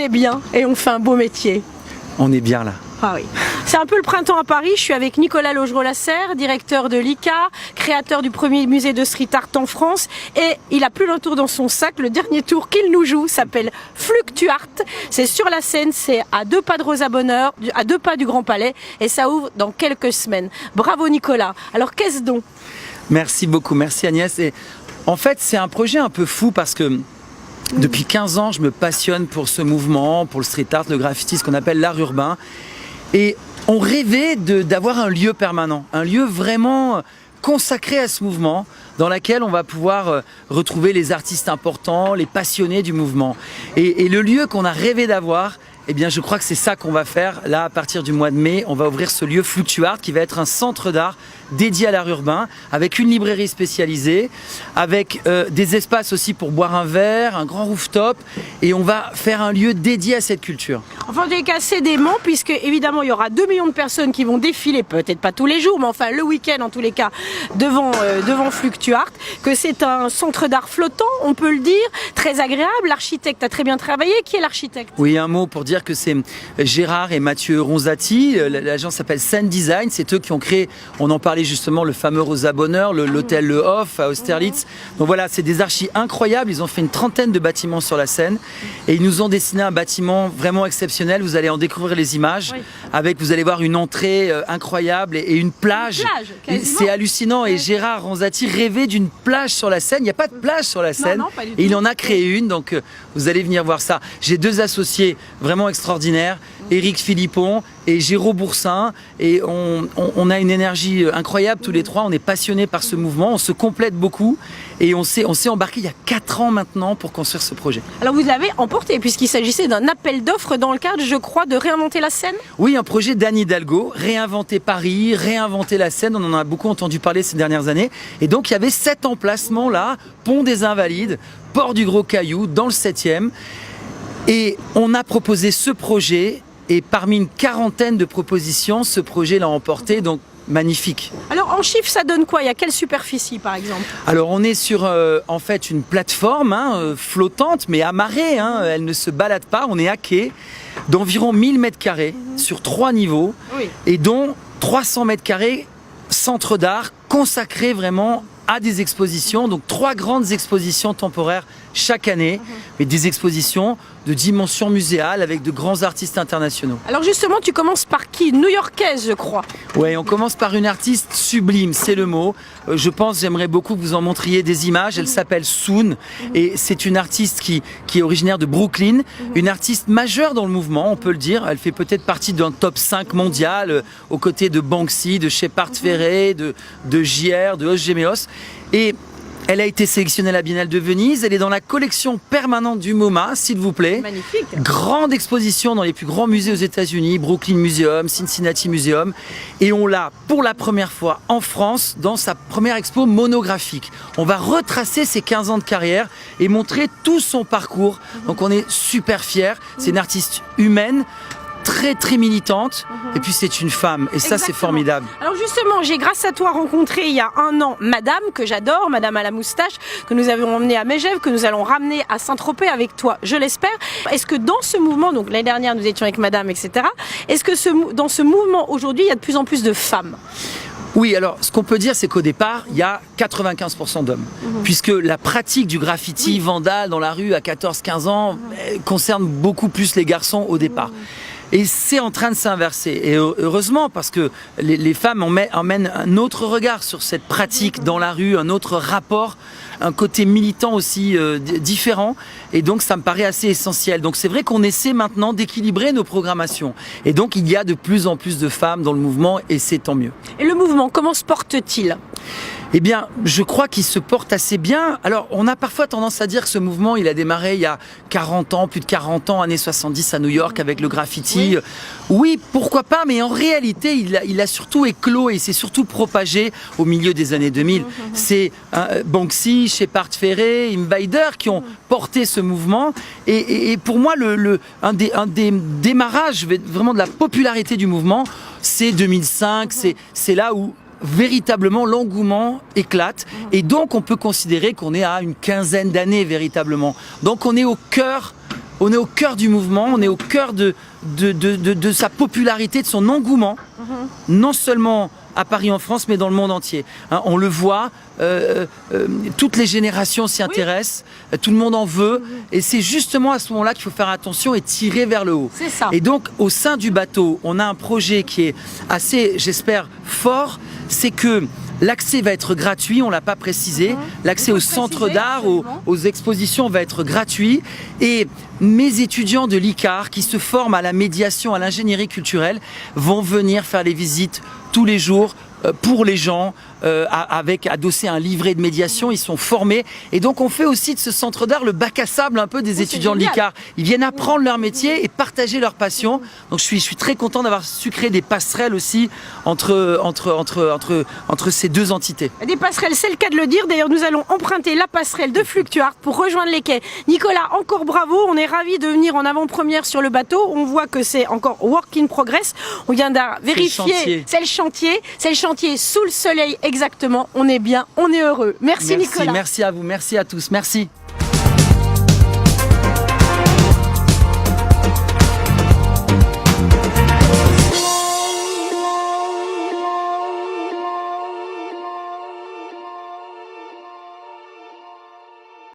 est bien et on fait un beau métier. On est bien là. Ah oui. C'est un peu le printemps à Paris. Je suis avec Nicolas Laugereau-Lasserre, directeur de l'ICA, créateur du premier musée de street art en France. Et il a plus d'un tour dans son sac. Le dernier tour qu'il nous joue s'appelle Fluctuart. C'est sur la Seine, c'est à 2 pas de Rosa Bonheur, à 2 pas du Grand Palais. Et ça ouvre dans quelques semaines. Bravo Nicolas. Alors qu'est-ce donc? Merci beaucoup, merci Agnès. Et en fait, c'est un projet un peu fou parce que depuis 15 ans, je me passionne pour ce mouvement, pour le street art, le graffiti, ce qu'on appelle l'art urbain. Et on rêvait d'avoir un lieu permanent, un lieu vraiment consacré à ce mouvement, dans lequel on va pouvoir retrouver les artistes importants, les passionnés du mouvement. Et le lieu qu'on a rêvé d'avoir, eh bien, je crois que c'est ça qu'on va faire. Là, à partir du mois de mai, on va ouvrir ce lieu Fluctuart qui va être un centre d'art dédié à l'art urbain, avec une librairie spécialisée, avec des espaces aussi pour boire un verre, un grand rooftop, et on va faire un lieu dédié à cette culture. Enfin, en tout cas, c'est dément, puisque évidemment, il y aura 2 millions de personnes qui vont défiler, peut-être pas tous les jours, mais enfin le week-end en tous les cas, devant Fluctuart, que c'est un centre d'art flottant, on peut le dire, très agréable. L'architecte a très bien travaillé. Qui est l'architecte? Oui, un mot pour dire que c'est Gérard et Mathieu Ronzati. L'agence s'appelle Sun Design. C'est eux qui ont créé, on en parlait justement, le fameux Rosa Bonheur, l'hôtel Le Hoff à Austerlitz. Donc voilà, c'est des archis incroyables. Ils ont fait une 30aine de bâtiments sur la Seine et ils nous ont dessiné un bâtiment vraiment exceptionnel. Vous allez en découvrir les images. Oui. Avec, vous allez voir une entrée incroyable et une plage. C'est hallucinant. Et Gérard Ronzati rêvait d'une plage sur la Seine. Il n'y a pas de plage sur la Seine. Non, pas du tout. Et il en a créé une. Donc vous allez venir voir ça. J'ai 2 associés vraiment extraordinaires, Éric Philippon et Géraud Boursin, et on a une énergie incroyable tous les 3, on est passionnés par ce mouvement, on se complète beaucoup et on s'est embarqué il y a 4 ans maintenant pour construire ce projet. Alors vous l'avez emporté puisqu'il s'agissait d'un appel d'offres dans le cadre, je crois, de réinventer la Seine. Oui, un projet d'Anne Hidalgo, réinventer Paris, réinventer la Seine, on en a beaucoup entendu parler ces dernières années, et donc il y avait 7 emplacements là, Pont des Invalides, Port du Gros Caillou, dans le 7e, et on a proposé ce projet. Et parmi une 40aine de propositions, ce projet l'a emporté, donc magnifique. Alors en chiffres, ça donne quoi? Il y a quelle superficie par exemple? Alors on est sur en fait une plateforme flottante mais amarrée, elle ne se balade pas, on est à quai, d'environ 1000 m² sur 3 niveaux, oui. Et dont 300 m² centre d'art consacré vraiment à des expositions, donc 3 grandes expositions temporaires chaque année, mais des expositions de dimension muséale avec de grands artistes internationaux. Alors justement, tu commences par qui? New-Yorkaise, je crois. Oui, on commence par une artiste sublime, c'est le mot. Je pense, j'aimerais beaucoup que vous en montriez des images. Elle s'appelle Soon et c'est une artiste qui est originaire de Brooklyn, une artiste majeure dans le mouvement, on peut le dire. Elle fait peut-être partie d'un top 5 mondial aux côtés de Banksy, de Shepard Fairey, de JR, de Os Gemeos. Et elle a été sélectionnée à la Biennale de Venise. Elle est dans la collection permanente du MoMA, s'il vous plaît. Magnifique. Grande exposition dans les plus grands musées aux États-Unis, Brooklyn Museum, Cincinnati Museum. Et on l'a pour la première fois en France dans sa première expo monographique. On va retracer ses 15 ans de carrière et montrer tout son parcours. Donc on est super fiers. C'est une artiste humaine, très militante, et puis c'est une femme, et ça c'est formidable. Alors justement, j'ai grâce à toi rencontré il y a 1 an Madame, que j'adore, Madame à la moustache, que nous avons emmenée à Megève, que nous allons ramener à Saint-Tropez avec toi, je l'espère. Est-ce que dans ce mouvement, donc l'année dernière nous étions avec Madame, etc., est-ce que dans ce mouvement aujourd'hui, il y a de plus en plus de femmes? Oui, alors ce qu'on peut dire, c'est qu'au départ, il y a 95% d'hommes, puisque la pratique du graffiti vandale dans la rue à 14-15 ans concerne beaucoup plus les garçons au départ. Et c'est en train de s'inverser. Et heureusement, parce que les femmes emmènent un autre regard sur cette pratique dans la rue, un autre rapport, un côté militant aussi différent. Et donc, ça me paraît assez essentiel. Donc, c'est vrai qu'on essaie maintenant d'équilibrer nos programmations. Et donc, il y a de plus en plus de femmes dans le mouvement, et c'est tant mieux. Et le mouvement, comment se porte-t-il ? Eh bien, je crois qu'il se porte assez bien. Alors, on a parfois tendance à dire que ce mouvement, il a démarré il y a 40 ans, plus de 40 ans, années 70 à New York avec le graffiti. Oui, pourquoi pas, mais en réalité, il a surtout éclos et s'est surtout propagé au milieu des années 2000. C'est Banksy, Shepard Fairey, Invader qui ont porté ce mouvement. Et pour moi, un des démarrages vraiment de la popularité du mouvement, c'est 2005, c'est là où véritablement l'engouement éclate, et donc on peut considérer qu'on est à une 15aine d'années véritablement. Donc on est au cœur on est au cœur du mouvement, on est au cœur de sa popularité, de son engouement, non seulement à Paris en France, mais dans le monde entier. Hein, on le voit, toutes les générations s'y intéressent, tout le monde en veut, et c'est justement à ce moment-là qu'il faut faire attention et tirer vers le haut. C'est ça. Et donc, au sein du bateau, on a un projet qui est assez, j'espère, fort, c'est que l'accès va être gratuit, on ne l'a pas précisé. L'accès aux centres d'art, aux expositions va être gratuit. Et mes étudiants de l'ICAR qui se forment à la médiation, à l'ingénierie culturelle, vont venir faire les visites tous les jours pour les gens, avec adossé un livret de médiation. Ils sont formés. Et donc, on fait aussi de ce centre d'art le bac à sable un peu des étudiants de l'ICAR. Ils viennent apprendre leur métier et partager leur passion. Donc, je suis très content d'avoir su créer des passerelles aussi entre ces deux entités. Des passerelles, c'est le cas de le dire. D'ailleurs, nous allons emprunter la passerelle de Fluctuart pour rejoindre les quais. Nicolas, encore bravo. On est ravis de venir en avant-première sur le bateau. On voit que c'est encore work in progress. On vient de vérifier. C'est le chantier. C'est le chantier sous le soleil exactement. On est bien, on est heureux. Merci Nicolas. Merci à vous, merci à tous. Merci.